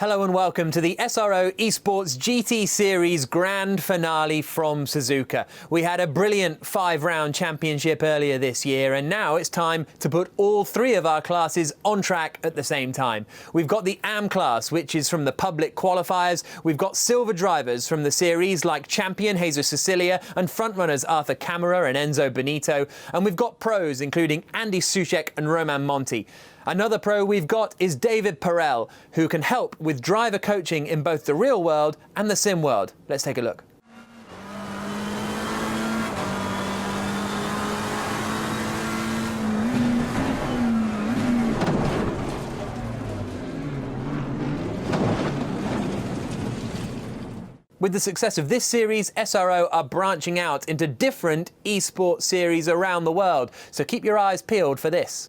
Hello and welcome to the SRO Esports GT Series Grand Finale from Suzuka. We had a brilliant 5-round championship earlier this year, and now it's time to put all 3 of our classes on track at the same time. We've got the AM class, which is from the public qualifiers. We've got silver drivers from the series like champion Jesus Cecilia and frontrunners Arthur Camara and Enzo Benito. And we've got pros including Andy Soucek and Roman Monti. Another pro we've got is David Perel, who can help with driver coaching in both the real world and the sim world. Let's take a look. With the success of this series, SRO are branching out into different esports series around the world, so keep your eyes peeled for this.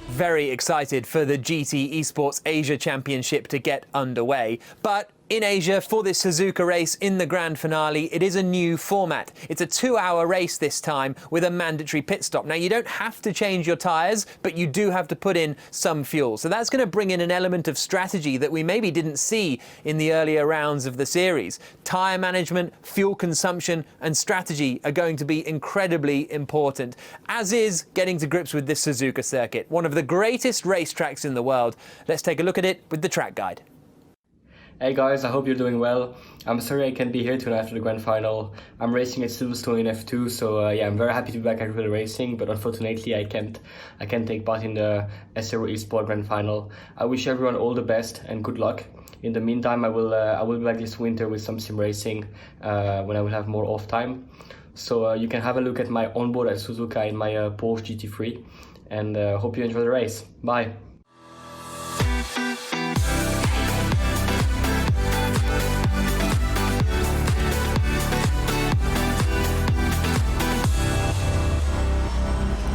Very excited for the GT Esports Asia Championship to get underway. But in Asia, for this Suzuka race in the grand finale, it is a new format. It's a 2-hour race this time with a mandatory pit stop. Now, you don't have to change your tyres, but you do have to put in some fuel. So that's going to bring in an element of strategy that we maybe didn't see in the earlier rounds of the series. Tyre management, fuel consumption and strategy are going to be incredibly important, as is getting to grips with this Suzuka circuit, one of the greatest racetracks in the world. Let's take a look at it with the track guide. Hey guys, I hope you're doing well. I'm sorry I can't be here tonight after the grand final. I'm racing at Silverstone in F2, so yeah, I'm very happy to be back at real racing, but unfortunately I can't take part in the SRO Esports grand final. I wish everyone all the best and good luck. In the meantime, I will be back this winter with some sim racing when I will have more off time. So you can have a look at my onboard at Suzuka in my Porsche GT3, and hope you enjoy the race. Bye.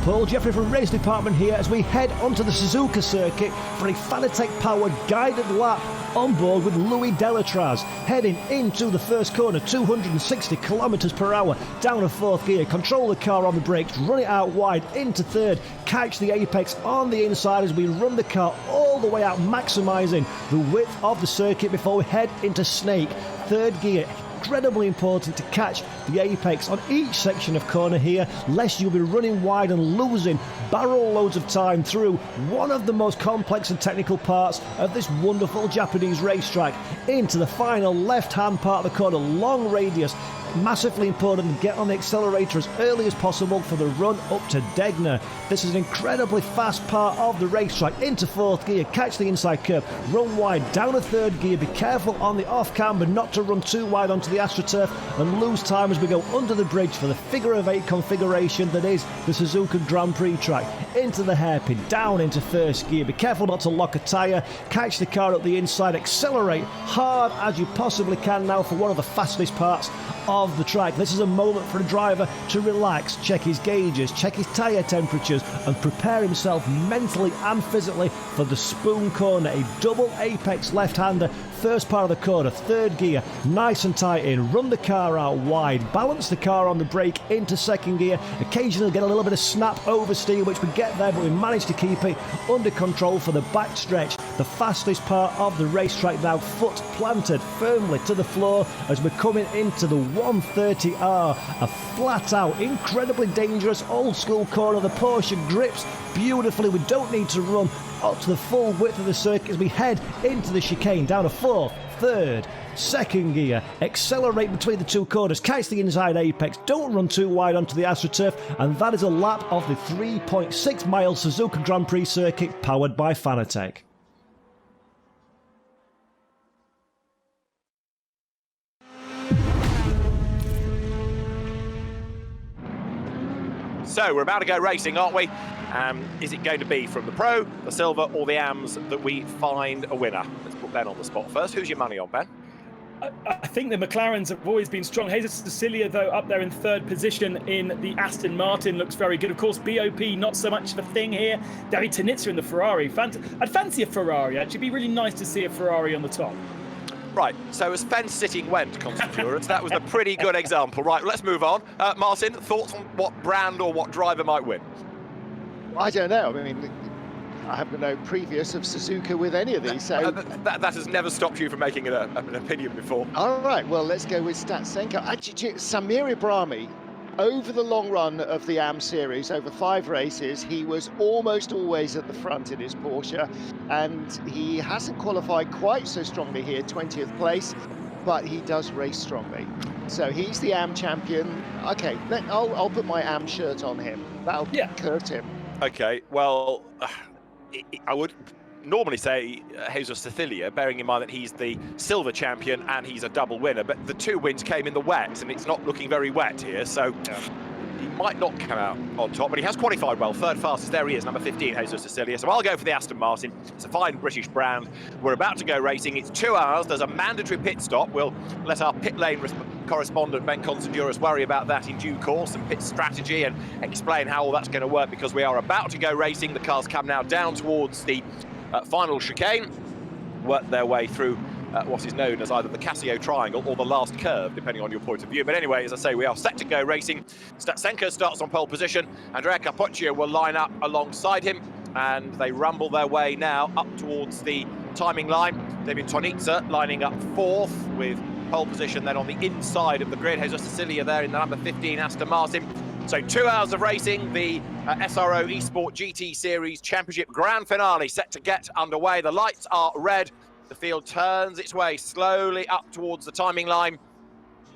Paul Jeffrey from Race Department here as we head onto the Suzuka circuit for a Fanatec-powered guided lap on board with Louis Delatraz, heading into the first corner, 260 kilometers per hour, down a 4th gear, control the car on the brakes, run it out wide into 3rd, catch the apex on the inside as we run the car all the way out, maximising the width of the circuit before we head into Snake, 3rd gear. Incredibly important to catch the apex on each section of corner here, lest you'll be running wide and losing barrel loads of time through one of the most complex and technical parts of this wonderful Japanese racetrack. Into the final left-hand part of the corner, long radius. Massively important to get on the accelerator as early as possible for the run up to Degner. This is an incredibly fast part of the racetrack. Into 4th gear, catch the inside curve, run wide, down a 3rd gear, be careful on the off camber not to run too wide onto the AstroTurf and lose time as we go under the bridge for the figure of 8 configuration that is the Suzuka Grand Prix track. Into the hairpin, down into 1st gear, be careful not to lock a tyre, catch the car up the inside, accelerate hard as you possibly can now for one of the fastest parts of the track. This is a moment for a driver to relax, check his gauges, check his tyre temperatures and prepare himself mentally and physically for the spoon corner, a double apex left-hander. First part of the corner, 3rd gear, nice and tight in, run the car out wide, balance the car on the brake into 2nd gear, occasionally get a little bit of snap oversteer, which we get there, but we managed to keep it under control for the back stretch. The fastest part of the racetrack now, foot planted firmly to the floor as we're coming into the 130R, a flat out, incredibly dangerous old school corner. The Porsche grips beautifully, we don't need to run up to the full width of the circuit as we head into the chicane, down a 4th, 3rd, 2nd gear, accelerate between the 2 corners, catch the inside apex, don't run too wide onto the AstroTurf, and that is a lap of the 3.6 mile Suzuka Grand Prix circuit powered by Fanatec. So, So we're about to go racing, aren't we? Is it going to be from the Pro, the Silver or the AMs that we find a winner? Let's put Ben on the spot first. Who's your money on, Ben? I think the McLarens have always been strong. Jesus Cecilia, though, up there in third position in the Aston Martin, looks very good. Of course, BOP, not so much of a thing here. David Tanitza in the Ferrari. I'd fancy a Ferrari, actually. It'd be really nice to see a Ferrari on the top. Right, so as fence sitting went, Constanturance, that was a pretty good example. Right, let's move on. Martin, thoughts on what brand or what driver might win? I don't know. I mean, I have no previous of Suzuka with any of these, so... That has never stopped you from making an opinion before. All right, well, let's go with Statsenko. Actually, Samir Ibrahimi, over the long run of the AM series, over 5 races, he was almost always at the front in his Porsche, and he hasn't qualified quite so strongly here, 20th place, but he does race strongly. So he's the AM champion. Okay, I'll put my AM shirt on him. That'll curse him. Okay, well... I would normally say Jesus Cecilia, bearing in mind that he's the silver champion and he's a double winner, but the 2 wins came in the wet and it's not looking very wet here, so he might not come out on top, but he has qualified well. 3rd fastest, there he is, number 15, Jesus Cecilia. So I'll go for the Aston Martin. It's a fine British brand. We're about to go racing. It's 2 hours. There's a mandatory pit stop. We'll let our pit lane correspondent Ben Constanduras worry about that in due course and pit strategy and explain how all that's going to work, because we are about to go racing. The cars come now down towards the final chicane, work their way through what is known as either the Casio Triangle or the last curve, depending on your point of view. But anyway, as I say, we are set to go racing. Statsenko starts on pole position. Andrea Capoccia will line up alongside him, and they rumble their way now up towards the timing line. David Tonitza lining up 4th with pole position then on the inside of the grid. Jesus Cecilia there in the number 15 Aston Martin. So 2 hours of racing, the SRO Esport GT Series Championship Grand Finale set to get underway. The lights are red. The field turns its way slowly up towards the timing line.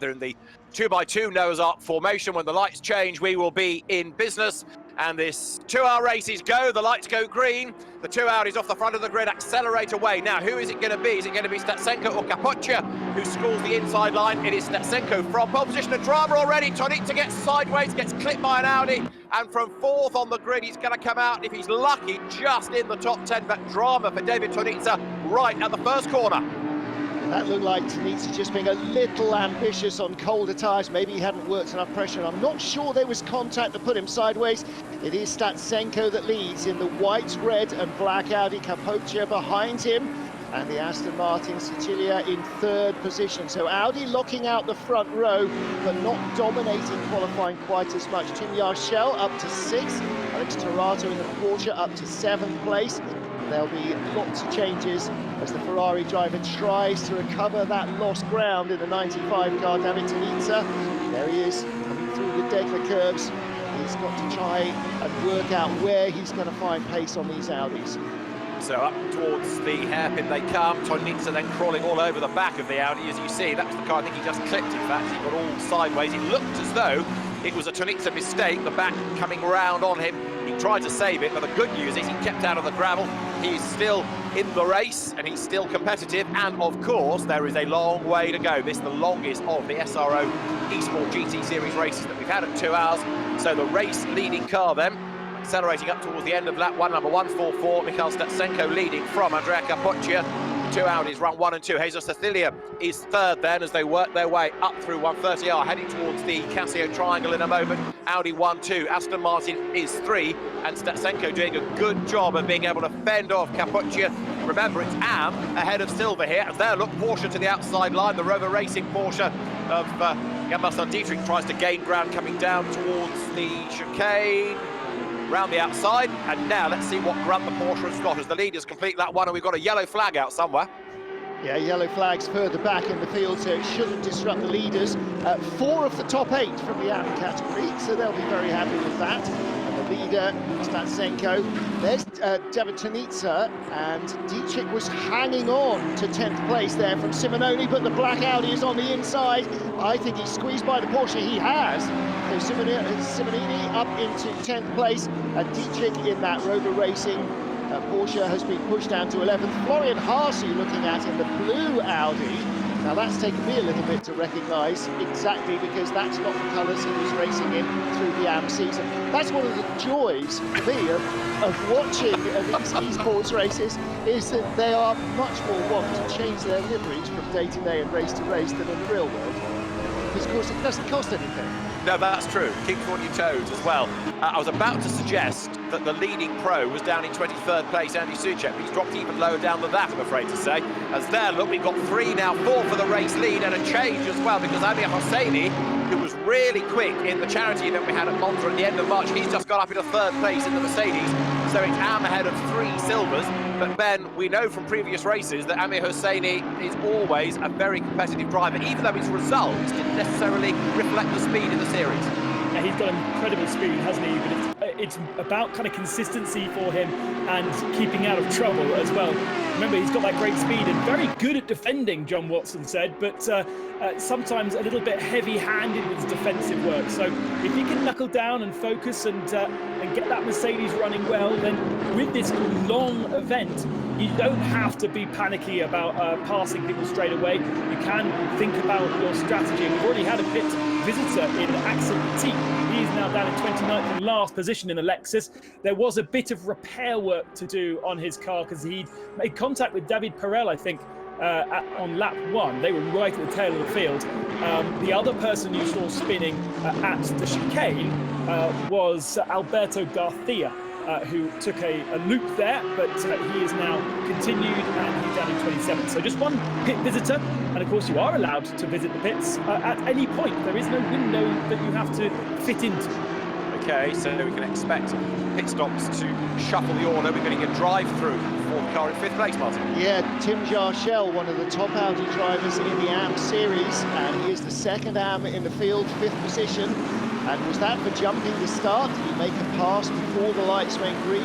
They're in the 2x2 Noah's Ark formation. When the lights change, we will be in business. And this 2-hour race is go. The lights go green. The 2 Audis off the front of the grid accelerate away. Now, who is it going to be? Is it going to be Statsenko or Capoccia who schools the inside line? It is Statsenko from pole position. A drama already. Tonitza gets sideways, gets clipped by an Audi. And from 4th on the grid, he's going to come out, if he's lucky, just in the top 10. But drama for David Tonitza right at the first corner. That looked like Tonitza just being a little ambitious on colder tyres. Maybe he hadn't worked enough pressure. I'm not sure there was contact that put him sideways. It is Statsenko that leads in the white, red and black Audi. Capoccia behind him, and the Aston Martin Sicilia in 3rd position. So Audi locking out the front row, but not dominating qualifying quite as much. Tim Yarshell up to 6th. Alex Torato in the Porsche up to 7th place. There'll be lots of changes as the Ferrari driver tries to recover that lost ground in the 95 car. David Tonitza, there he is, coming through the Degler curves. He's got to try and work out where he's going to find pace on these Audis. So up towards the hairpin they come. Tonitza then crawling all over the back of the Audi, as you see. That was the car I think he just clipped, in fact. He got all sideways. It looked as though it was a Tonitza mistake, the back coming round on him. He tried to save it, but the good news is he kept out of the gravel. He's still in the race, and he's still competitive. And, of course, there is a long way to go. This is the longest of the SRO Esport GT Series races that we've had at 2 hours. So the race-leading car then, accelerating up towards the end of lap 1, number 144, Mikhail Statsenko leading from Andrea Capoccia. 2 Audis run 1 and 2. Jesus Cecilia is 3rd then as they work their way up through 130R, heading towards the Casio Triangle in a moment. Audi 1-2, Aston Martin is 3, and Statsenko doing a good job of being able to fend off Capoccia. Remember, it's AM ahead of Silver here, as there, look, Porsche to the outside line, the Rover Racing Porsche of Jan-Marcel Dietrich tries to gain ground coming down towards the chicane. Round the outside, and now let's see what grunt the Porsche has got as the leaders complete that one, and we've got a yellow flag out somewhere. Yeah, yellow flags further back in the field, so it shouldn't disrupt the leaders. 4 of the top 8 from the AM category, so they'll be very happy with that. And the leader, Statsenko. There's David Tonitza, and Dietrich was hanging on to 10th place there from Simononi, but the black Audi is on the inside. I think he's squeezed by the Porsche. He has. So Simonini up into 10th place, and Dietrich in that Rover Racing Porsche has been pushed down to 11th. Florian Haase looking at in the blue Audi, Now that's taken me a little bit to recognise, exactly because that's not the colours he was racing in through the AM season. That's one of the joys for me of watching these esports races, is that they are much more wont to change their liveries from day to day and race to race than in the real world. Because of course it doesn't cost anything. No, that's true. Keep you on your toes as well. I was about to suggest that the leading pro was down in 23rd place, Andy Soucek, but he's dropped even lower down than that, I'm afraid to say. As there, look, we've got 3 now, 4 for the race lead, and a change as well, because Amir Hosseini, who was really quick in the charity event we had at Monza at the end of March, he's just got up into 3rd place in the Mercedes, so it's Am ahead of 3 silvers. But Ben, we know from previous races that Amir Hosseini is always a very competitive driver, even though his results didn't necessarily reflect the speed in the series. Yeah, he's got incredible speed, hasn't he? But it's about kind of consistency for him and keeping out of trouble as well. Remember, he's got that great speed and very good at defending, John Watson said, but sometimes a little bit heavy-handed with his defensive work. So if he can knuckle down and focus and get that Mercedes running well, then with this long event, you don't have to be panicky about passing people straight away. You can think about your strategy. And we've already had a pit visitor in Axel Petit. He is now down in 29th and last position in the Lexus. There was a bit of repair work to do on his car because he'd made contact with David Perel, I think, on lap 1. They were right at the tail of the field. The other person you saw spinning at the chicane was Alberto Garcia, who took a loop there, but he is now continued and he's down in 27th. So just one pit visitor, and of course you are allowed to visit the pits at any point. There is no window that you have to fit into. Okay, so we can expect pit stops to shuffle the order. We're getting a drive-through for the car in 5th place, Martin. Yeah, Tim Jarchel, one of the top Audi drivers in the AM series, and he is the 2nd AM in the field, 5th position. And was that for jumping the start? Did he make a pass before the lights went green?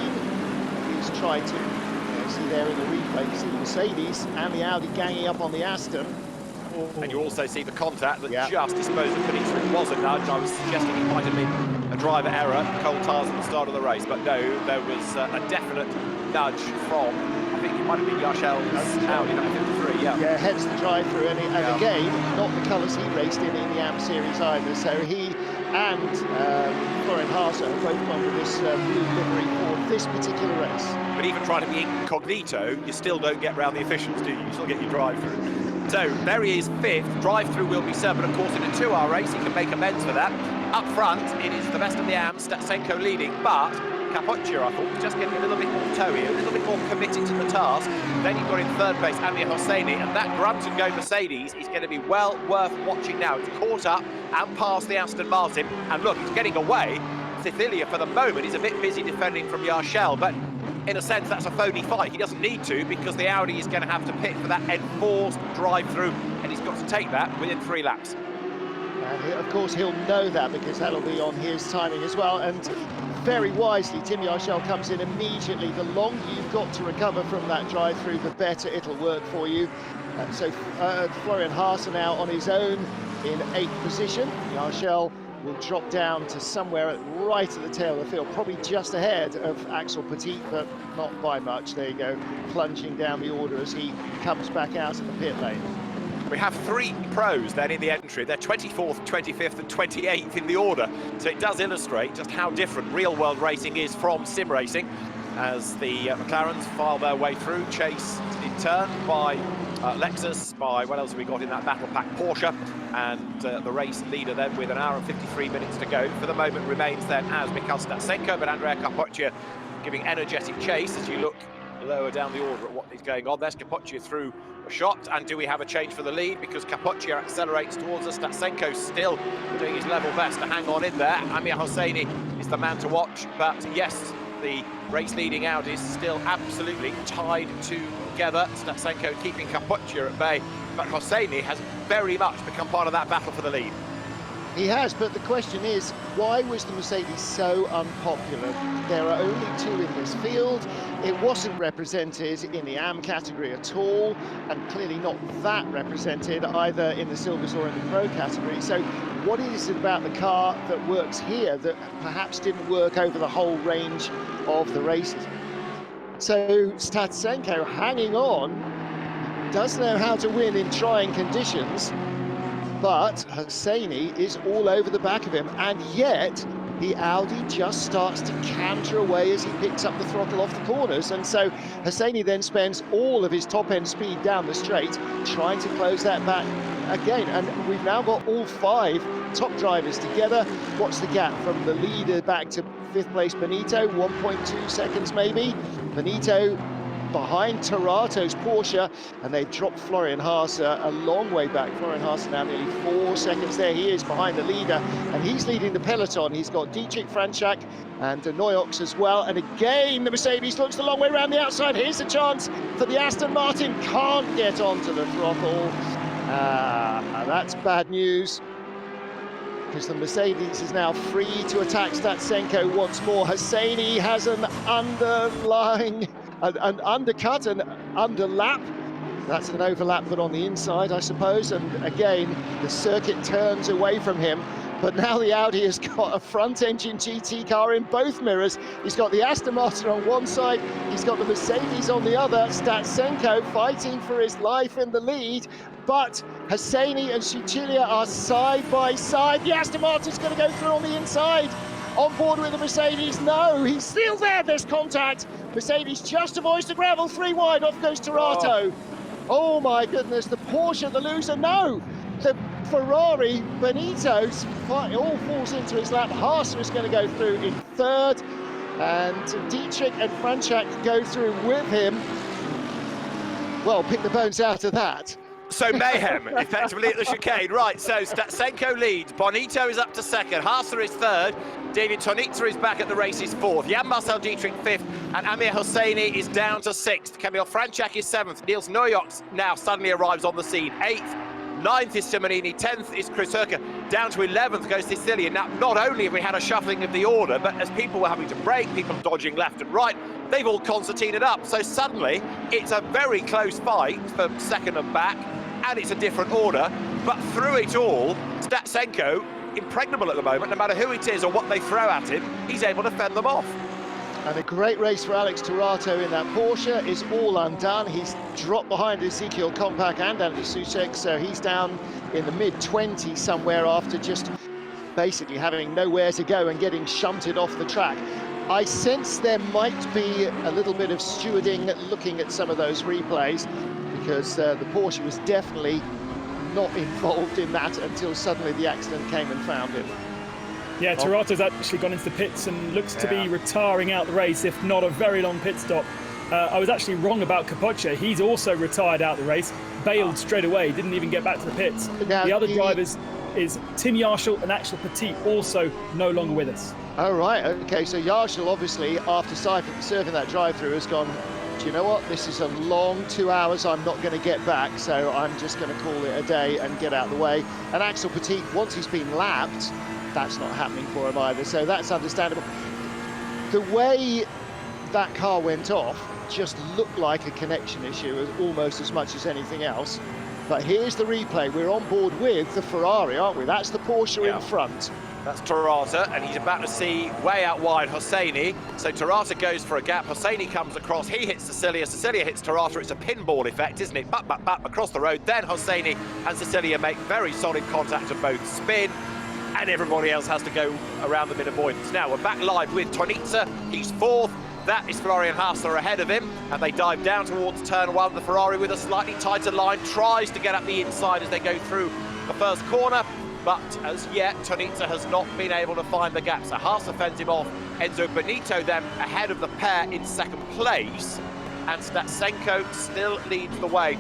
He's tried to. You see there in the replay, you see the Mercedes and the Audi ganging up on the Aston. And you also see the contact that just disposed of Benito. It was a nudge. I was suggesting it might have been a driver error, cold tyres at the start of the race, but no, there was a definite nudge from, I think it might have been Jarchel's Audi number 53, Yeah, hence the drive-through, and again, not the colours he raced in the AM series either, so he and Florian Haase have both gone with this blue livery for this particular race. But even trying to be incognito, you still don't get round the officials, do you? You still get your drive-through. So there he is, 5th. Drive-through will be 7th, of course, in a 2-hour race. He can make amends for that. Up front, it is the best of the AM, Statsenko leading, but Capoccia, I thought, was just getting a little bit more toey, a little bit more committed to the task. Then you've got in 3rd place Amir Hosseini, and that grunt-and-go Mercedes is going to be well worth watching now. It's caught up and past the Aston Martin, and look, it's getting away. Cecilia, for the moment, is a bit busy defending from Jarchel, but in a sense, that's a phony fight. He doesn't need to, because the Audi is going to have to pit for that enforced drive-through, and he's got to take that within 3 laps. And of course, he'll know that, because that'll be on his timing as well. And very wisely, Tim Jarchel comes in immediately. The longer you've got to recover from that drive-through, the better it'll work for you. So Florian Haase now on his own in 8th position. Jarchel will drop down to somewhere right at the tail of the field, probably just ahead of Axel Petit, but not by much. There you go, plunging down the order as he comes back out of the pit lane. We have 3 pros then in the entry. They're 24th, 25th and 28th in the order. So it does illustrate just how different real-world racing is from sim racing, as the McLarens file their way through, chased in turn by Lexus, by what else have we got in that battle pack, Porsche, and the race leader then with 1 hour and 53 minutes to go. For the moment remains then as Mikhail Statsenko, but Andrea Capoccia giving energetic chase as you look lower down the order at what is going on. There's Capoccia through a shot, and do we have a change for the lead? Because Capoccia accelerates towards us. Statsenko still doing his level best to hang on in there. Amir Hosseini is the man to watch, but yes, the race leading Audi is still absolutely tied together. Statsenko keeping Capoccia at bay, but Hosseini has very much become part of that battle for the lead. He has, but the question is, why was the Mercedes so unpopular? There are only 2 in this field. It wasn't represented in the AM category at all, and clearly not that represented either in the Silvers or in the Pro category. So what is it about the car that works here that perhaps didn't work over the whole range of the races? So Statsenko hanging on, does know how to win in trying conditions, but Hosseini is all over the back of him, and yet the Audi just starts to canter away as he picks up the throttle off the corners, and so Hosseini then spends all of his top-end speed down the straight trying to close that back again, and we've now got all 5 top drivers together. What's the gap from the leader back to 5th place Benito? 1.2 seconds maybe. Benito behind Torato's Porsche, and they've dropped Florian Haase a long way back. Florian Haase now nearly 4 seconds there. He is behind the leader, and he's leading the peloton. He's got Dietrich Franchak and Neuox as well. And again, the Mercedes looks the long way around the outside. Here's a chance for the Aston Martin. Can't get onto the throttle. That's bad news, because the Mercedes is now free to attack Statsenko once more. Hosseini has an undercut, an underlap. That's an overlap, but on the inside, I suppose. And again, the circuit turns away from him. But now the Audi has got a front-engine GT car in both mirrors. He's got the Aston Martin on one side, he's got the Mercedes on the other. Statsenko fighting for his life in the lead, but Hosseini and Suchilia are side by side. The Aston Martin's going to go through on the inside. On board with the Mercedes, no, he's still there, there's contact. Mercedes just avoids the gravel, 3 wide, off goes Torato. Oh my goodness, the Porsche, the loser, no! The Ferrari, Benito, all falls into his lap. Haase is going to go through in 3rd, and Dietrich and Franchak go through with him. Well, pick the bones out of that. So mayhem, effectively, at the chicane. Right, so Statsenko leads, Bonito is up to 2nd, Haase is 3rd, David Tonitza is back at the races 4th, Jan-Marcel Dietrich 5th, and Amir Hosseini is down to 6th. Kamil Franchak is 7th, Niels Neuox now suddenly arrives on the scene, 8th. 9th is Simonini, 10th is Chris Hurker, down to 11th goes Sicilian. Now, not only have we had a shuffling of the order, but as people were having to brake, people dodging left and right, they've all concertinaed up. So suddenly, it's a very close fight for 2nd and back, and it's a different order. But through it all, Statsenko, impregnable at the moment, no matter who it is or what they throw at him, he's able to fend them off. And a great race for Alex Torato in that Porsche is all undone. He's dropped behind Ezekiel Kompak and Andy Susek, so he's down in the mid-20s somewhere after just basically having nowhere to go and getting shunted off the track. I sense there might be a little bit of stewarding looking at some of those replays, because the Porsche was definitely not involved in that until suddenly the accident came and found him. Yeah, Torato's actually gone into the pits and looks to be retiring out the race, if not a very long pit stop. I was actually wrong about Capoccia. He's also retired out the race, bailed straight away, didn't even get back to the pits. Now, the other drivers is Tim Yarshall and Axel Petit, also no longer with us. Oh, right, okay, so Yarshall obviously, after serving that drive-through, has gone, do you know what, this is a long 2 hours, I'm not going to get back, so I'm just going to call it a day and get out of the way. And Axel Petit, once he's been lapped, that's not happening for him either, so that's understandable. The way that car went off just looked like a connection issue almost as much as anything else. But here's the replay. We're on board with the Ferrari, aren't we? That's the Porsche in front. That's Torata, and he's about to see way out wide Hosseini. So Torata goes for a gap. Hosseini comes across. He hits Cecilia. Cecilia hits Torata. It's a pinball effect, isn't it? Bap, bap, bap across the road. Then Hosseini and Cecilia make very solid contact of both spin, and everybody else has to go around them in avoidance. Now, we're back live with Tonitza. He's 4th. That is Florian Haase ahead of him, and they dive down towards turn 1. The Ferrari with a slightly tighter line tries to get up the inside as they go through the first corner, but as yet, Tonitza has not been able to find the gap. So Haase fends him off. Enzo Benito then ahead of the pair in 2nd place, and Statsenko still leads the way.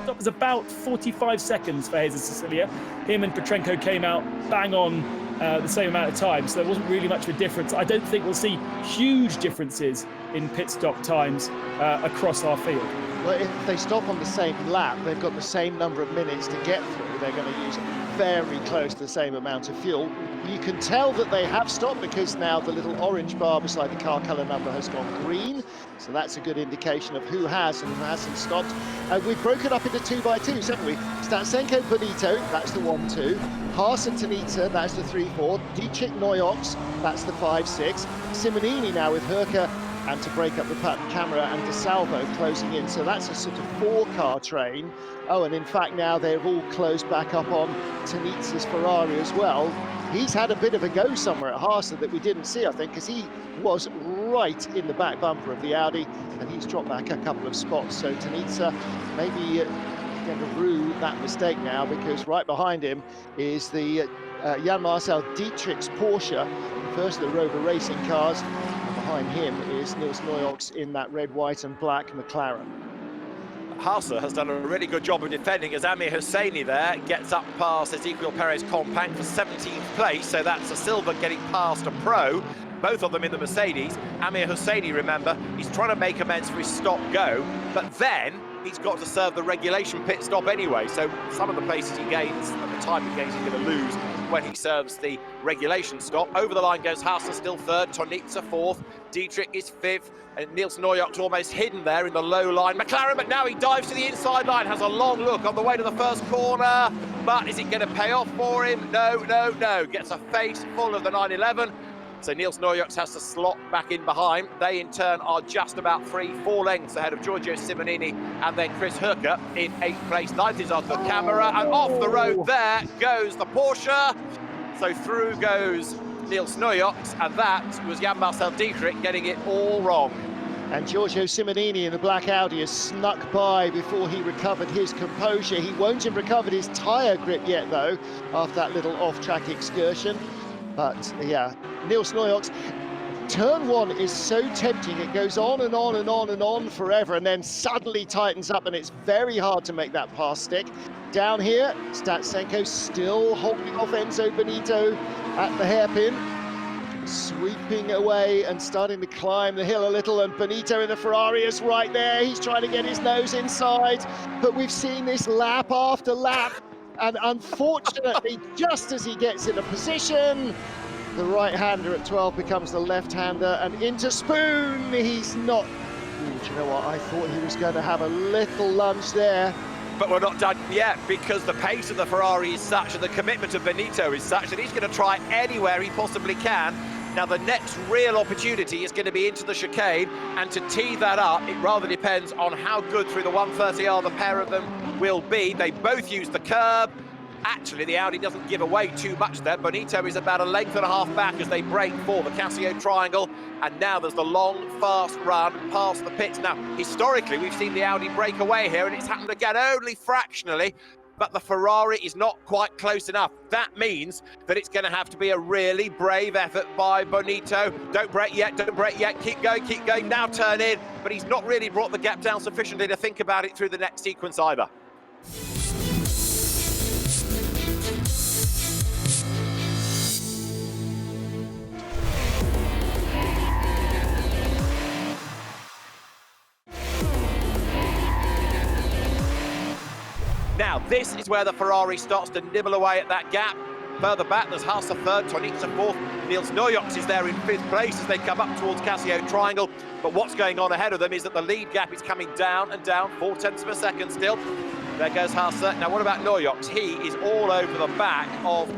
That was about 45 seconds for Jesus Cecilia. Him and Petrenko came out bang on the same amount of time, so there wasn't really much of a difference. I don't think we'll see huge differences in pit stop times across our field. Well, if they stop on the same lap, they've got the same number of minutes to get through. They're going to use very close to the same amount of fuel. You can tell that they have stopped because now the little orange bar beside the car colour number has gone green. So that's a good indication of who has and who hasn't stopped. We've broken up into 2x2s, haven't we? Statsenko Benito, that's the 1-2. Haase and Tonitza, that's the 3-4. Dietrich Neuox, that's the 5-6. Simonini now with Hurker and to break up the pattern, Camera and De Salvo closing in. So that's a sort of 4-car train. Oh, and in fact now they've all closed back up on Taniza's Ferrari as well. He's had a bit of a go somewhere at Haase that we didn't see, I think, because he was right in the back bumper of the Audi, and he's dropped back a couple of spots. So Taniza maybe going to rue that mistake now, because right behind him is the Jan-Marcel Dietrich's Porsche, first of the Rover Racing cars. And behind him is Niels Neujoks in that red, white and black McLaren. Haase has done a really good job of defending as Amir Hosseini there gets up past Ezequiel Perez Compact for 17th place, so that's a silver getting past a pro, both of them in the Mercedes. Amir Hosseini, remember, he's trying to make amends for his stop-go, but then he's got to serve the regulation pit stop anyway, so some of the places he gains, at the time he gains, he's going to lose when he serves the regulation stop. Over the line goes Haase, still third, Taniza fourth, Dietrich is fifth, and Niels Neujoks almost hidden there in the low line. McLaren, but now he dives to the inside line, has a long look on the way to the first corner, but is it going to pay off for him? No, no, no. Gets a face full of the 911. So Niels Neujoks has to slot back in behind. They in turn are just about 3-4 lengths ahead of Giorgio Simonini and then Chris Hooker in 8th place. 9th is on the Camera, and off the road there goes the Porsche. So through goes Niels Neujoks, and that was Jan-Marcel Dietrich getting it all wrong. And Giorgio Simonini in the black Audi has snuck by before he recovered his composure. He won't have recovered his tyre grip yet, though, after that little off-track excursion. But, yeah, Niels Neujoks, turn one is so tempting. It goes on and on and on and on forever, and then suddenly tightens up, and it's very hard to make that pass stick. Down here, Statsenko still holding off Enzo Benito at the hairpin, sweeping away and starting to climb the hill a little, and Benito in the Ferrari is right there. He's trying to get his nose inside, but we've seen this lap after lap, and unfortunately, just as he gets in a position, the right-hander at 12 becomes the left-hander, and into Spoon, he's not. Ooh, do you know what? I thought he was going to have a little lunge there. But we're not done yet, because the pace of the Ferrari is such and the commitment of Benito is such that he's going to try anywhere he possibly can. Now, the next real opportunity is going to be into the chicane, and to tee that up, it rather depends on how good through the 130R the pair of them will be. They both use the curb. Actually, the Audi doesn't give away too much there. Benito is about a length and a half back as they break for the Casio Triangle, and now there's the long, fast run past the pits. Now, historically, we've seen the Audi break away here, and it's happened again only fractionally, but the Ferrari is not quite close enough. That means that it's going to have to be a really brave effort by Benito. Don't break yet, don't break yet, keep going, now turn in, but he's not really brought the gap down sufficiently to think about it through the next sequence either. Now, this is where the Ferrari starts to nibble away at that gap. Further back, there's Haase third, Taniza fourth. Niels Neujoks is there in 5th place as they come up towards Casio Triangle. But what's going on ahead of them is that the lead gap is coming down and down, 0.4 of a second still. There goes Haase. Now, what about Neujoks? He is all over the back of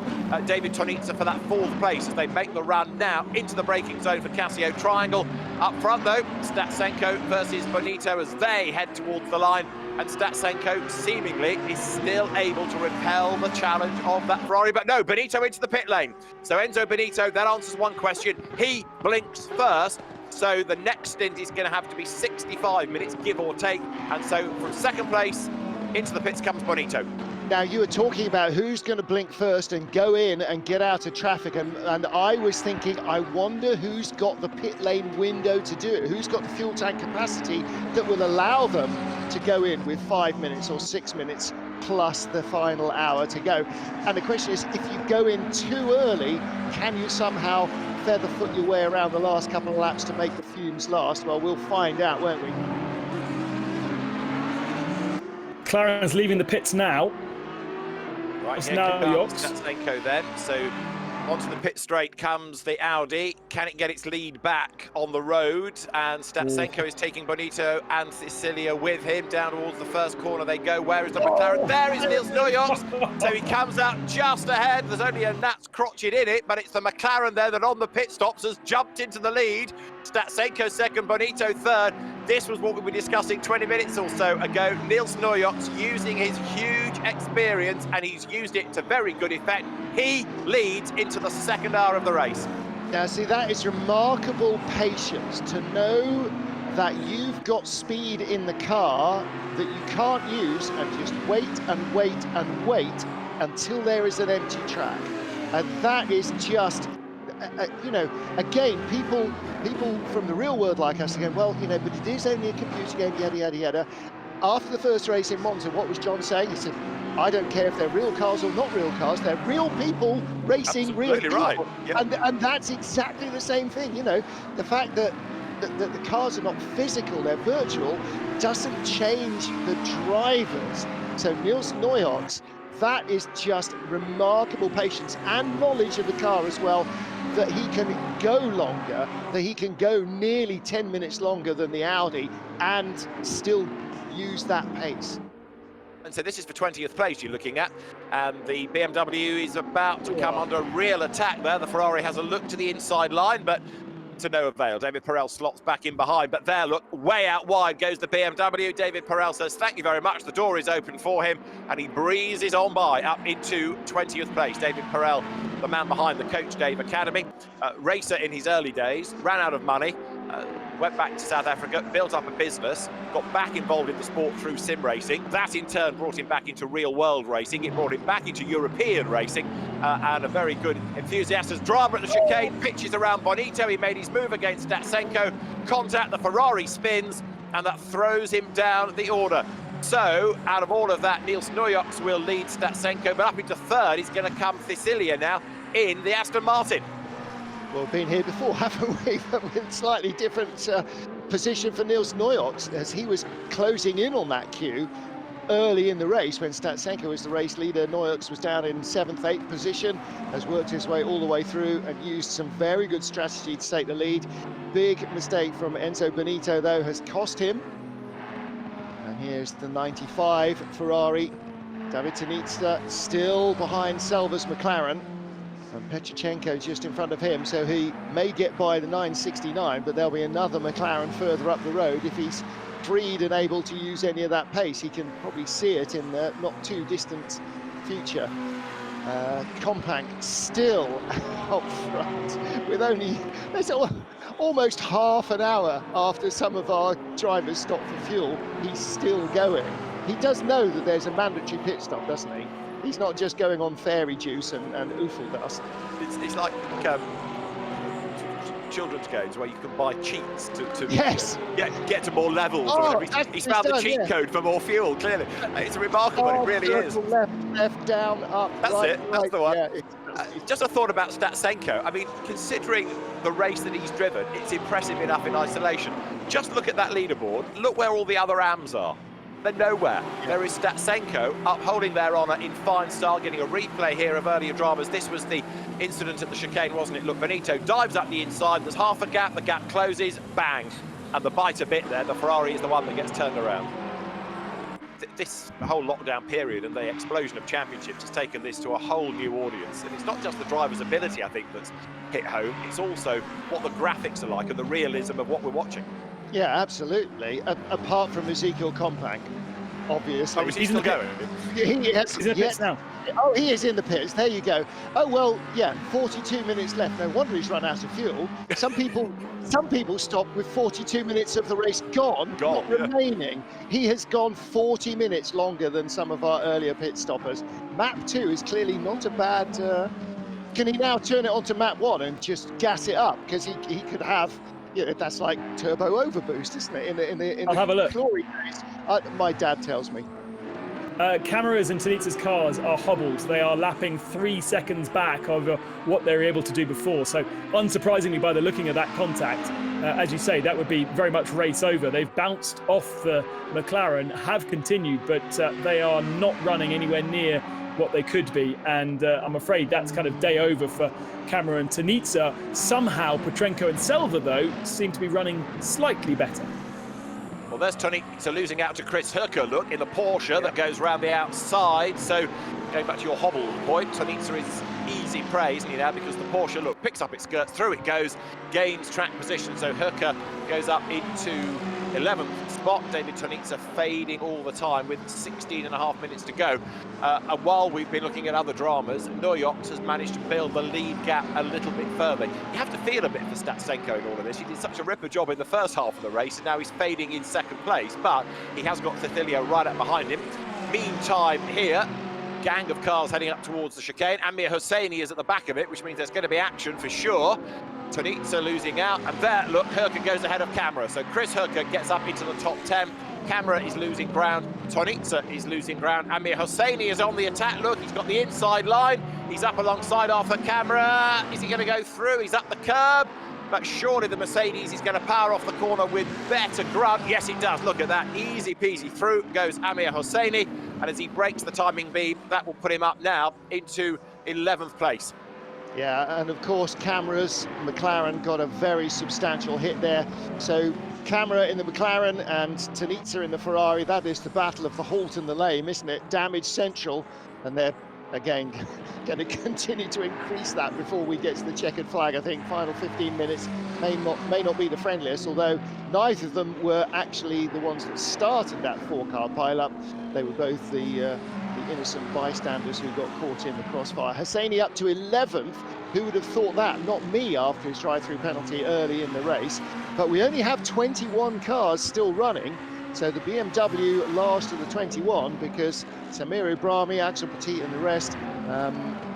David Taniza for that 4th place as they make the run now into the braking zone for Casio Triangle. Up front, though, Statsenko versus Benito as they head towards the line. And Statsenko seemingly is still able to repel the challenge of that Ferrari. But no, Benito into the pit lane. So Enzo Benito, that answers one question. He blinks first. So the next stint is going to have to be 65 minutes, give or take. And so from 2nd place into the pits comes Benito. Now, you were talking about who's going to blink first and go in and get out of traffic, and I was thinking, I wonder who's got the pit lane window to do it, who's got the fuel tank capacity that will allow them to go in with 5 minutes or 6 minutes plus the final hour to go. And the question is, if you go in too early, can you somehow feather foot your way around the last couple of laps to make the fumes last? Well, we'll find out, won't we? McLaren's leaving the pits now. Right, It's here now comes Neujoks. Statsenko then. So Onto the pit straight comes the Audi. Can it get its lead back on the road? And Statsenko is taking Bonito and Cecilia with him. Down towards the first corner they go. Where is the McLaren? There is Niels Neujoks. So he comes out just ahead. There's only a gnat's crotchet in it, but it's the McLaren there that on the pit stops has jumped into the lead. Statsenko second, Bonito third. This was what we were discussing 20 minutes or so ago. Niels Neujoks using his huge experience, and he's used it to very good effect. He leads into the second hour of the race. Now, see, that is remarkable patience to know that you've got speed in the car that you can't use, and just wait and wait and wait until there is an empty track. And that is just, you know, again, people from the real world like us are going, well, you know, but it is only a computer game, yada, yada, yada. After the first race in Monza, what was John saying? He said, I don't care if they're real cars or not real cars, they're real people racing real people. Right. Yep. And that's exactly the same thing, you know. The fact that the cars are not physical, they're virtual, doesn't change the drivers. So Niels Neujoks, that is just remarkable patience and knowledge of the car as well, that he can go longer, that he can go nearly 10 minutes longer than the Audi and still use that pace. And so this is for 20th place you're looking at, and the BMW is about to come under real attack there. The Ferrari has a look to the inside line, but to no avail. David Perel slots back in behind, but there, look, way out wide goes the BMW. David Perel says, thank you very much. The door is open for him, and he breezes on by up into 20th place. David Perel, the man behind the Coach Dave Academy, racer in his early days, ran out of money, went back to South Africa, built up a business, got back involved in the sport through sim racing. That in turn brought him back into real world racing. It brought him back into European racing, and a very good enthusiast. As drama at the chicane, pitches around Bonito. He made his move against Statsenko. Contact, the Ferrari spins, and that throws him down the order. So, out of all of that, Niels Neujoks will lead Statsenko, but up into third is going to come Cecilia now in the Aston Martin. Well, we've been here before, haven't we? But with slightly different position for Niels Neujoks, as he was closing in on that queue early in the race when Statsenko was the race leader. Neujoks was down in 7th, 8th position, has worked his way all the way through and used some very good strategy to take the lead. Big mistake from Enzo Bonito, though, has cost him. And here's the 95 Ferrari. David Tinitza still behind Selva's McLaren. And Petrichenko just in front of him, so he may get by the 969, but there'll be another McLaren further up the road. If he's freed and able to use any of that pace, he can probably see it in the not too distant future. Compank still up front with only almost half an hour after some of our drivers stop for fuel. He's still going. He does know that there's a mandatory pit stop, doesn't he? He's not just going on fairy juice and ooffle dust. It's like children's games where you can buy cheats to yes. get to more levels. Oh, he's found the cheat code for more fuel, clearly. It's remarkable, it really is. Left, down, up, That's right, it, that's the one. Yeah, just a thought about Statsenko. I mean, considering the race that he's driven, it's impressive enough in isolation. Just look at that leaderboard. Look where all the other AMs are. They're nowhere. Yeah. There is Statsenko upholding their honour in fine style, getting a replay here of earlier dramas. This was the incident at the chicane, wasn't it? Look, Bonito dives up the inside, there's half a gap, the gap closes, bang. And the biter bit there, the Ferrari is the one that gets turned around. This whole lockdown period and the explosion of championships has taken this to a whole new audience. And it's not just the driver's ability, I think, that's hit home. It's also what the graphics are like and the realism of what we're watching. Yeah, absolutely. Apart from Ezekiel Compank, obviously. Oh, is he still going? He's in the pits now. Oh, he is in the pits. There you go. Oh well, yeah. 42 minutes left. No wonder he's run out of fuel. Some people stop with 42 minutes of the race gone, not remaining. He has gone 40 minutes longer than some of our earlier pit stoppers. Map 2 is clearly not a bad. Can he now turn it onto map 1 and just gas it up? Because he could have. Yeah, that's like turbo overboost, isn't it? In the I'll have a look. glory days. My dad tells me. Cameras in Tinitza's cars are hobbled. They are lapping 3 seconds back over what they were able to do before. So, unsurprisingly, by the looking of that contact, as you say, that would be very much race over. They've bounced off the McLaren, have continued, but they are not running anywhere near what they could be. And I'm afraid that's kind of day over for Camera and Tanica. Somehow Petrenko and Selva, though, seem to be running slightly better. Well, there's Tanica losing out to Chris Hooker, look, in the Porsche that goes round the outside. So, going back to your hobble point, Tanica is easy prey, isn't he, now, because the Porsche, look, picks up its skirts, through it goes, gains track position. So Hooker goes up into 11th spot. David Tanica fading all the time with 16.5 minutes to go. And while we've been looking at other dramas, Neujoks has managed to build the lead gap a little bit further. You have to feel a bit for Statsenko in all of this. He did such a ripper job in the first half of the race, and now he's fading in second place, but he has got Cecilio right up behind him. Meantime here, gang of cars heading up towards the chicane. Amir Hosseini is at the back of it, which means there's going to be action for sure. Tanica losing out, and there, look, Hooker goes ahead of Camera. So Chris Hooker gets up into the top 10. Camera is losing ground. Tanica is losing ground. Amir Hosseini is on the attack. Look, he's got the inside line. He's up alongside Arthur Camera. Is he going to go through? He's up the curb. But surely the Mercedes is going to power off the corner with better grunt. Yes, it does. Look at that. Easy peasy through goes Amir Hosseini. And as he breaks the timing beam, that will put him up now into 11th place. Yeah, and of course, Camera's McLaren got a very substantial hit there. So Camera in the McLaren and Tanica in the Ferrari, that is the battle of the halt and the lame, isn't it? Damage central, and they're again going to continue to increase that before we get to the checkered flag. I think final 15 minutes may not be the friendliest, although neither of them were actually the ones that started that four-car pile-up. They were both the innocent bystanders who got caught in the crossfire. Hosseini up to 11th. Who would have thought that? Not me, after his drive-through penalty early in the race. But we only have 21 cars still running. So the BMW last of the 21, because Samir Ibrahimi, Axel Petit and the rest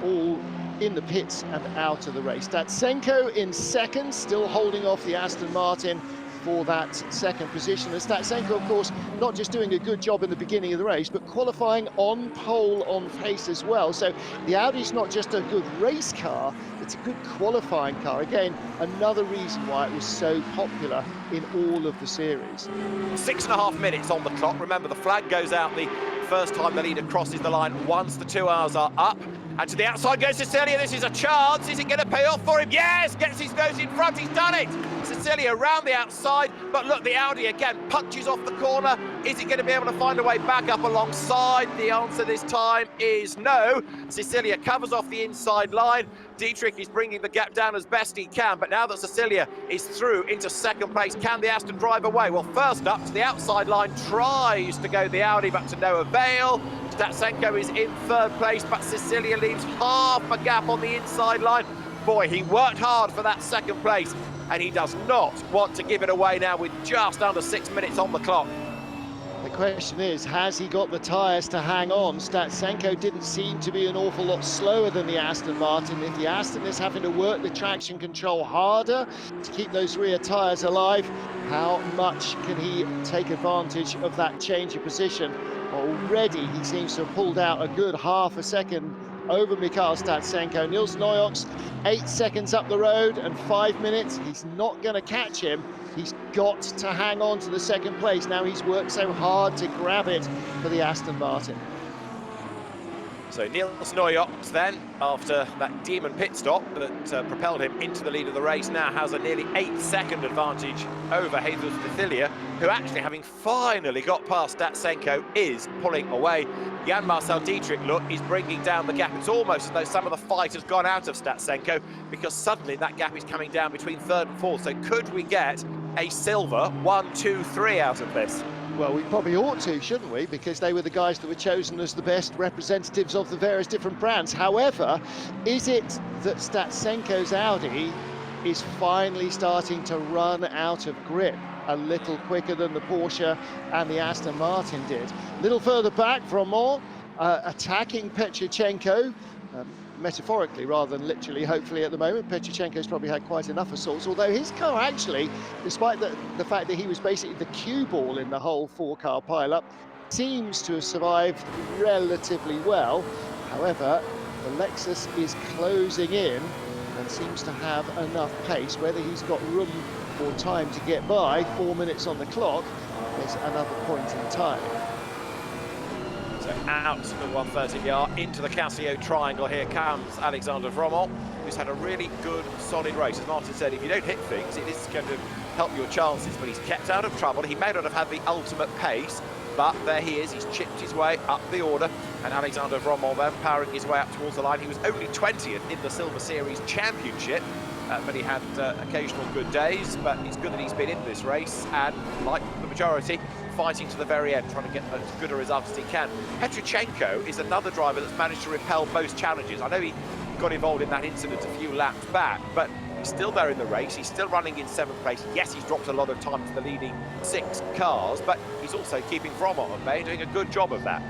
all in the pits and out of the race. Statsenko in second, still holding off the Aston Martin for that second position. And Statsenko, of course, not just doing a good job in the beginning of the race, but qualifying on pole on pace as well. So the Audi's not just a good race car, it's a good qualifying car. Again, another reason why it was so popular in all of the series. 6.5 minutes on the clock. Remember, the flag goes out the first time the leader crosses the line once the 2 hours are up. And to the outside goes Cecilia. This is a chance. Is it going to pay off for him? Yes! Gets his nose in front. He's done it. Cecilia around the outside. But look, the Audi again punches off the corner. Is he going to be able to find a way back up alongside? The answer this time is no. Cecilia covers off the inside line. Dietrich is bringing the gap down as best he can. But now that Cecilia is through into second place, can the Aston drive away? Well, first up to the outside line, tries to go the Audi, but to no avail. Statsenko is in third place, but Cecilia leaves half a gap on the inside line. Boy, he worked hard for that second place, and he does not want to give it away now with just under 6 minutes on the clock. The question is, has he got the tyres to hang on? Statsenko didn't seem to be an awful lot slower than the Aston Martin. If the Aston is having to work the traction control harder to keep those rear tyres alive, how much can he take advantage of that change of position? Already he seems to have pulled out a good half a second over Mikhail Statsenko. Nils Neujoks 8 seconds up the road and 5 minutes. He's not going to catch him. He's got to hang on to the second place. Now he's worked so hard to grab it for the Aston Martin. So Nils Neujoks then, after that demon pit stop that propelled him into the lead of the race, now has a nearly 8-second advantage over Jesus Cecilia, who actually, having finally got past Statsenko, is pulling away. Jan-Marcel Dietrich, look, is bringing down the gap. It's almost as though some of the fight has gone out of Statsenko, because suddenly that gap is coming down between third and fourth. So could we get a silver 1, 2, 3 out of this? Well, we probably ought to, shouldn't we? Because they were the guys that were chosen as the best representatives of the various different brands. However, is it that Statsenko's Audi is finally starting to run out of grip a little quicker than the Porsche and the Aston Martin did? A little further back, Vromont attacking Petrichenko, metaphorically rather than literally, hopefully, at the moment. Petrichenko's probably had quite enough assaults, although his car actually, despite the fact that he was basically the cue ball in the whole four-car pile-up, seems to have survived relatively well. However, the Lexus is closing in and seems to have enough pace. Whether he's got room or time to get by, 4 minutes on the clock, is another point in time. So out the 130-yard, into the Casio triangle. Here comes Alexander Vrommel, who's had a really good, solid race. As Martin said, if you don't hit things, it is going to help your chances, but he's kept out of trouble. He may not have had the ultimate pace, but there he is. He's chipped his way up the order, and Alexander Vrommel then powering his way up towards the line. He was only 20th in the Silver Series Championship, but he had occasional good days. But it's good that he's been in this race, and like the majority, fighting to the very end, trying to get as good a result as he can. Petrichenko is another driver that's managed to repel most challenges. I know he got involved in that incident a few laps back, but he's still there in the race. He's still running in 7th place. Yes, he's dropped a lot of time to the leading 6 cars, but he's also keeping Vrommel at bay, doing a good job of that.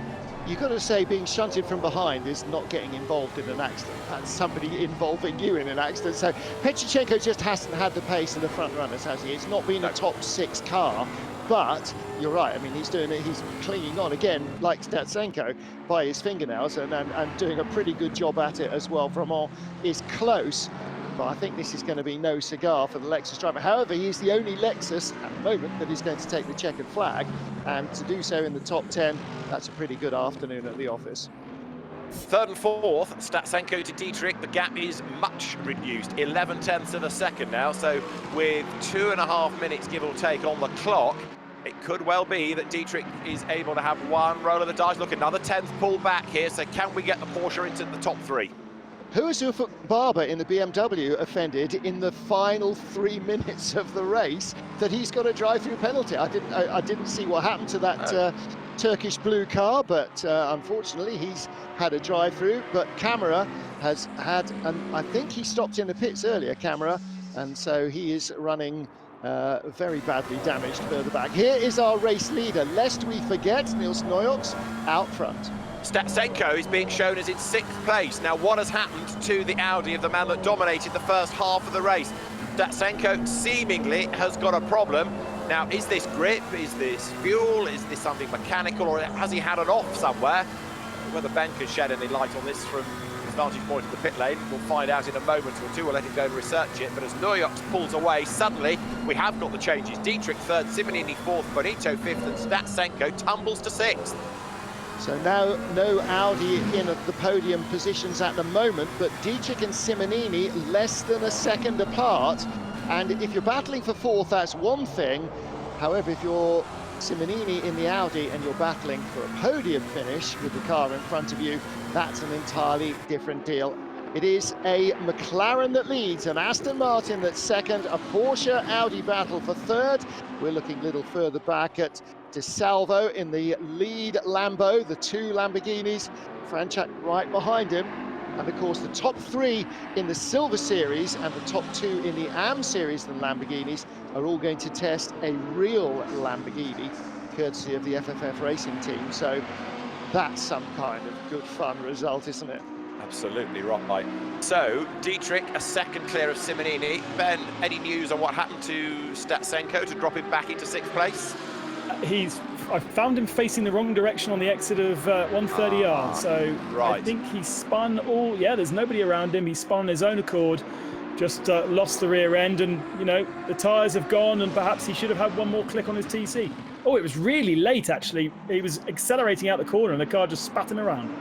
You've got to say being shunted from behind is not getting involved in an accident. That's somebody involving you in an accident. So Petrichenko just hasn't had the pace of the front runners, has he? It's not been a top 6 car, but you're right. I mean, he's doing it. He's clinging on again, like Statsenko, by his fingernails, and doing a pretty good job at it as well. Vrommel is close, but I think this is going to be no cigar for the Lexus driver. However, he's the only Lexus at the moment that is going to take the checkered flag, and to do so in the top 10, that's a pretty good afternoon at the office. 3rd and 4th, Statsenko to Dietrich. The gap is much reduced, 11/10ths of a second now. So with 2.5 minutes, give or take, on the clock, it could well be that Dietrich is able to have one roll of the dice. Look, another 10th pull back here. So can we get the Porsche into the top 3? Who is Ufuk Barber in the BMW offended in the final 3 minutes of the race that he's got a drive-through penalty? I didn't see what happened to that Turkish blue car, but unfortunately he's had a drive-through. But Camara has had, and I think he stopped in the pits earlier, Camara, and so he is running very badly damaged further back. Here is our race leader, lest we forget, Nils Neujoks out front. Statsenko is being shown as in 6th place. Now, what has happened to the Audi of the man that dominated the first half of the race? Statsenko seemingly has got a problem. Now, is this grip? Is this fuel? Is this something mechanical? Or has he had an off somewhere? Whether Ben can shed any light on this from his vantage point of the pit lane, we'll find out in a moment or two. We'll let him go and research it. But as Neujoks pulls away, suddenly we have got the changes. Dietrich 3rd, Simonini 4th, Bonito 5th, and Statsenko tumbles to 6th. So now no Audi in the podium positions at the moment, but Dietrich and Simonini less than a second apart. And if you're battling for 4th, that's one thing. However, if you're Simonini in the Audi and you're battling for a podium finish with the car in front of you, that's an entirely different deal. It is a McLaren that leads, an Aston Martin that's 2nd, a Porsche Audi battle for 3rd. We're looking a little further back at De Salvo in the lead Lambo, the 2 Lamborghinis, Franchak right behind him. And of course the top 3 in the Silver Series and the top 2 in the AM Series, the Lamborghinis, are all going to test a real Lamborghini, courtesy of the FFF racing team. So that's some kind of good fun result, isn't it? Absolutely right. So, Dietrich a 2nd clear of Simonini. Ben, any news on what happened to Statsenko to drop him back into 6th place? I found him facing the wrong direction on the exit of 130 yards. So right. I think he spun there's nobody around him. He spun on his own accord, just lost the rear end, and, you know, the tyres have gone, and perhaps he should have had one more click on his TC. Oh, it was really late, actually. He was accelerating out the corner, and the car just spat him around.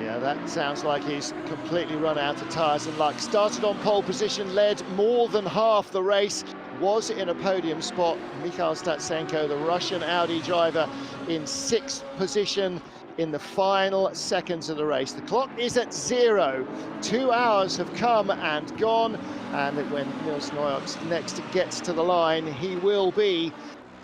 Yeah, that sounds like he's completely run out of tyres and luck. Started on pole position, led more than half the race, was in a podium spot. Mikhail Statsenko, the Russian Audi driver, in 6th position in the final seconds of the race. The clock is at 0. 2 hours have come and gone, and when Nils Neujoks next gets to the line, he will be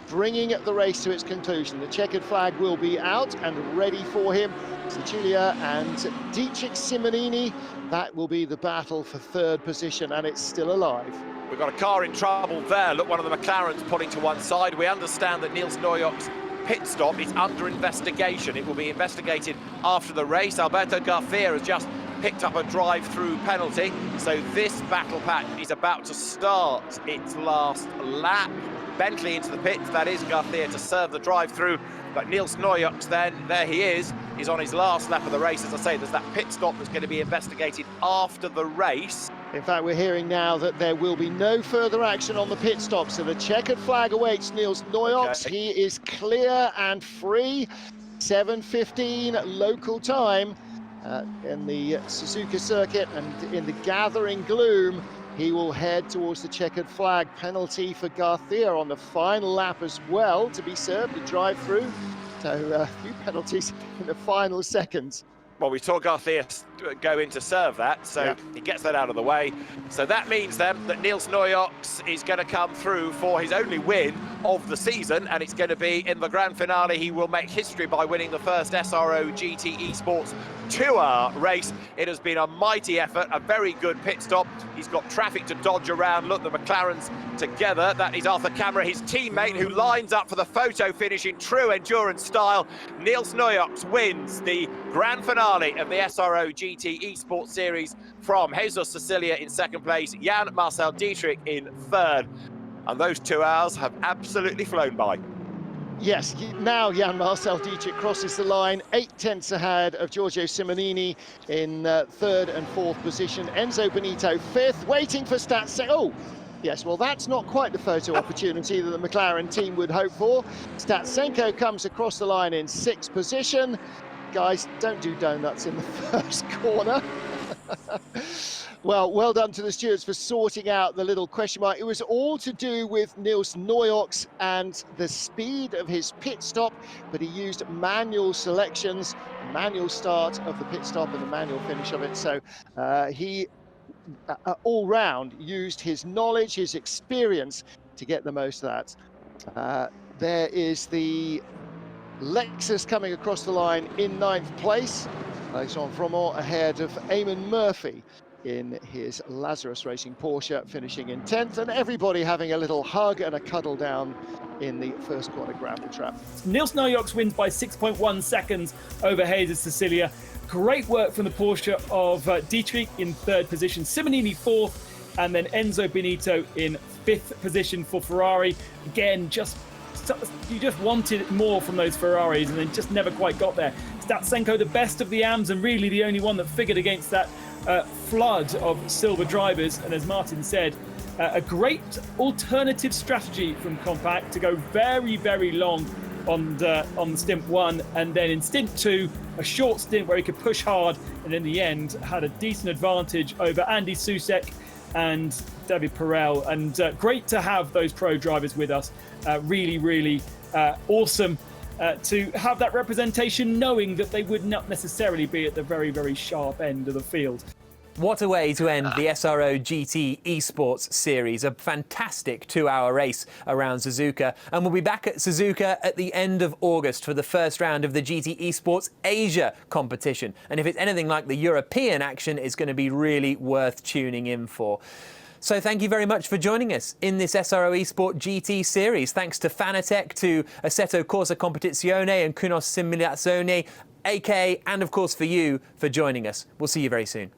bringing the race to its conclusion. The checkered flag will be out and ready for him. Sicilia and Dietrich Simonini, that will be the battle for 3rd position, and it's still alive. We've got a car in trouble there. Look, one of the McLarens pulling to one side. We understand that Nils Neujoks' pit stop is under investigation. It will be investigated after the race. Alberto Garcia has just picked up a drive-through penalty, so this battle pack is about to start its last lap. Bentley into the pits, that is Garcia to serve the drive-through, but Nils Neujoks then, there he is, he's on his last lap of the race. As I say, there's that pit stop that's going to be investigated after the race. In fact, we're hearing now that there will be no further action on the pit stop, so the checkered flag awaits Nils Neujoks. Okay. He is clear and free. 7:15 local time in the Suzuka circuit, and in the gathering gloom, he will head towards the checkered flag. Penalty for Garcia on the final lap as well to be served, the drive-through. So a few penalties in the final seconds. Well, we saw Garcia go in to serve that, so he gets that out of the way. So that means then that Niels Neujoks is going to come through for his only win of the season, and it's going to be in the grand finale. He will make history by winning the first SRO GT Esports 2-hour race. It has been a mighty effort, a very good pit stop. He's got traffic to dodge around. Look, the McLarens together. That is Arthur Camera, his teammate, who lines up for the photo finish in true endurance style. Niels Neujoks wins the grand finale of the SRO GT Esports Series from Jesus Cecilia in second place, Jan Marcel Dietrich in third. And those 2 hours have absolutely flown by. Yes, now Jan Marcel Dietrich crosses the line, 8/10 ahead of Giorgio Simonini in third and fourth position. Enzo Benito fifth, waiting for Statsenko. Oh, yes, well, that's not quite the photo opportunity that the McLaren team would hope for. Statsenko comes across the line in sixth position. Guys, don't do donuts in the first corner. Well done to the stewards for sorting out the little question mark. It was all to do with Niels Neujoks and the speed of his pit stop, but he used manual selections, manual start of the pit stop and the manual finish of it. So he all round used his knowledge, his experience to get the most of that. There is the Lexus coming across the line in ninth place. Alexandre Vromont ahead of Eamon Murphy in his Lazarus Racing Porsche, finishing in 10th, and everybody having a little hug and a cuddle down in the first corner gravel trap. Niels Neujoks wins by 6.1 seconds over Jesus Cecilia. Great work from the Porsche of Dietrich in third position, Simonini fourth, and then Enzo Benito in fifth position for Ferrari. Again, you just wanted more from those Ferraris and then just never quite got there. Statsenko, the best of the AMs, and really the only one that figured against that flood of silver drivers. And as Martin said, a great alternative strategy from Compact to go very, very long on stint one, and then in stint two, a short stint where he could push hard, and in the end had a decent advantage over Andy Susek and David Perel. And great to have those pro drivers with us. Really, really awesome to have that representation, knowing that they would not necessarily be at the very, very sharp end of the field. What a way to end the SRO GT Esports Series. A fantastic 2-hour race around Suzuka. And we'll be back at Suzuka at the end of August for the first round of the GT Esports Asia competition. And if it's anything like the European action, it's going to be really worth tuning in for. So thank you very much for joining us in this SRO Esport GT series. Thanks to Fanatec, to Assetto Corsa Competizione and Kunos Simulazione, AK, and of course for you for joining us. We'll see you very soon.